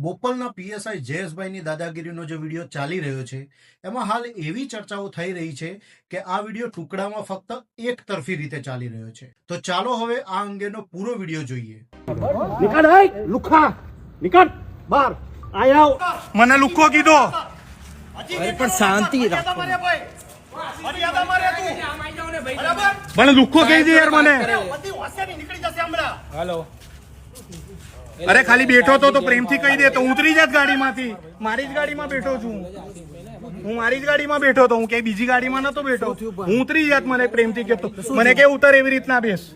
બોપલના PSI જયેશભાઈની દાદાગીરીનો જે video ચાલી રહ્યો છે એમાં હાલ એવી ચર્ચાઓ થઈ રહી છે કે આ વિડીયો ટુકડામાં ફક્ત એક તરફી રીતે ચાલી રહ્યો છે। તો ચાલો હવે આ અંગેનો પૂરો વિડીયો જોઈએ। નિકળ હે લુખા નિકળ બહાર આયા મને લુખો કીધો અરે પણ શાંતિ રાખો મને લુખો કહી દે યાર મને હાલો અરે ખાલી બેઠો તો પ્રેમથી કહી દે તો ઉતરી જાત ગાડીમાંથી મારી જ ગાડીમાં બેઠો છું હું મારી જ ગાડીમાં બેઠો તો હું કે બીજી ગાડીમાં નતો બેઠો હું ઉતરી જાત મને પ્રેમથી કહેતો મને કે ઉતર એવી રીતના બેસ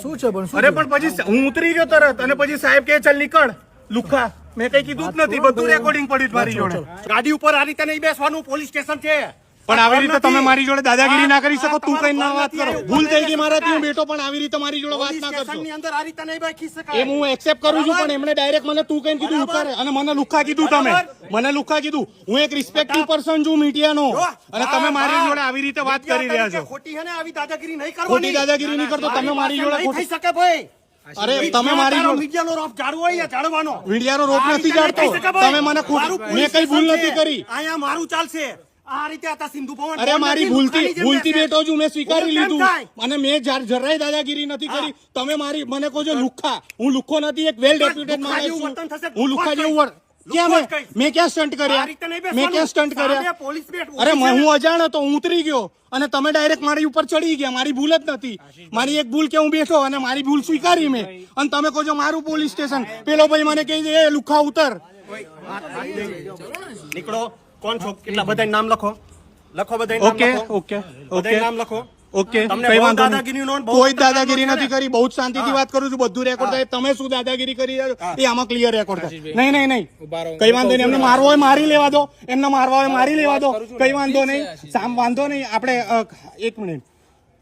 શું છે પણ અરે પણ પછી હું ઉતરી ગયો તરત અને પછી સાહેબ કે ચાલ નીકળ લુખા મેં કઈ કીધું જ નથી બધું રેકોર્ડિંગ પડ્યું મારી જોડે ગાડી ઉપર આ રીતે નહીં બેસવાનું પોલીસ સ્ટેશન છે પણ આવી રીતે તમે મારી જોડે દાદાગીરી ના કરી શકો તું કઈ ના વાત કરો ભૂલ થઈ ગઈ મારાથી હું બેઠો પણ આવી રીતે મારી જોડે વાત ના કરશો ની અંદર આ રીતે નહીં બેસી શકાય એ હું એક્સેપ્ટ કરું છું પણ એમણે ડાયરેક્ટ મને તું કઈ કીધું ઉતારે અને મને લુખા કીધું તમે મને લુખા કીધું હું એક રિસ્પેક્ટિવ પર્સન છું મીડિયાનો અને તમે મારી જોડે આવી રીતે વાત કરી રહ્યા છો ખોટી હે ને આવી દાદાગીરી નહીં કરવાની ખોટી દાદાગીરી નહીં કરતો તમે મારી જોડે ખોટી થઈ શકે ભાઈ અરે તમે મારી જોડે મીડિયાનો રોપ જાળવો હોય જાળવાનો મીડિયાનો રોપ નથી જાળતો તમે મને મેં કઈ ભૂલ નથી કરી અહીંયા મારું ચાલશે આ રીતે આતા સિંધુ ભવન અરે મારી ભૂલથી બેઠો છું મેં સ્વીકારી લીધું અને મેં જરાય દાદાગીરી નથી કરી તમે મારી મને કહો છો લુખા હું લુખો નથી એક વેલ ડેપ્યુટેડ માણસ છું હું લુખા જેવું મેં ક્યાં સ્ટન્ટ કર્યા અરે હું અજાણ હતો હું ઉતરી ગયો અને તમે ડાયરેક્ટ મારી ઉપર ચડી ગયા મારી ભૂલ જ નથી મારી એક ભૂલ કે હું બેઠો અને મારી ભૂલ સ્વીકારી મેં અને તમે કહો છો મારું પોલીસ સ્ટેશન પેલો ભાઈ મને કહી દે લુખા ઉતર નીકળો કોણ છો કેટલા બધા નામ લખો બધા ઓકે નામ લખો ઓકે કઈ વાંધો નહીં કોઈ દાદાગીરી નથી કરી બહુ જ શાંતિથી વાત કરું છું બધું રેકોર્ડ થાય તમે શું દાદાગીરી કરી એ આમાં ક્લિયર રેકોર્ડ થાય નહીં કઈ વાંધો નહીં એમને મારવો હોય મારી લેવા દો એમને મારવા હોય મારી લેવા દો કઈ વાંધો નહીં વાંધો નહીં આપણે એક મિનિટ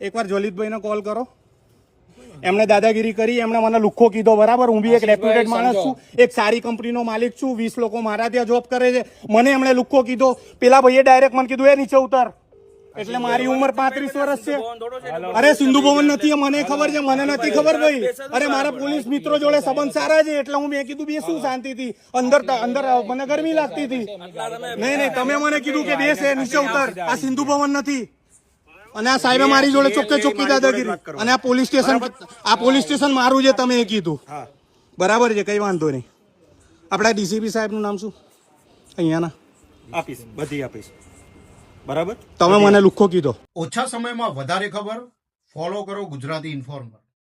એકવાર જોલિતભાઈને કોલ કરો એમણે દાદાગીરી કરી એમણે મને લુખો કીધો બરાબર હું બી એક રેપ્યુટેડ માણસ છું એક સારી કંપનીનો માલિક છું 20 લોકો મારા ત્યાં જોબ કરે છે મને એમણે લુખો કીધો પેલા ભાઈએ ડાયરેક્ટ મને કીધું એ નીચે ઉતર એટલે મારી ઉંમર 35 વર્ષ છે અરે સિંધુ ભવન નથી મને ખબર છે મને નથી ખબર ભાઈ અરે મારા પોલીસ મિત્રો જોડે સંબંધ સારા છે એટલે હું મેં કીધું બેસું શાંતિથી અંદર મને ગરમી લાગતી હતી નહીં તમે મને કીધું કે બેસ નીચે ઉતર આ સિંધુ ભવન નથી અને આ સાહેબે મારી જોડે ચોખ્ખી દાદાગીરી અને આ પોલીસ સ્ટેશન મારું છે તમે એ કીધું બરાબર છે કઈ વાંધો નહીં આપણા ડીસીપી સાહેબ નું નામ શું અહીંયાના આપીશ બરાબર તમે મને લુખો કીધો ઓછા સમયમાં વધારે ખબર ફોલો કરો ગુજરાતી ઇન્ફોર્મર।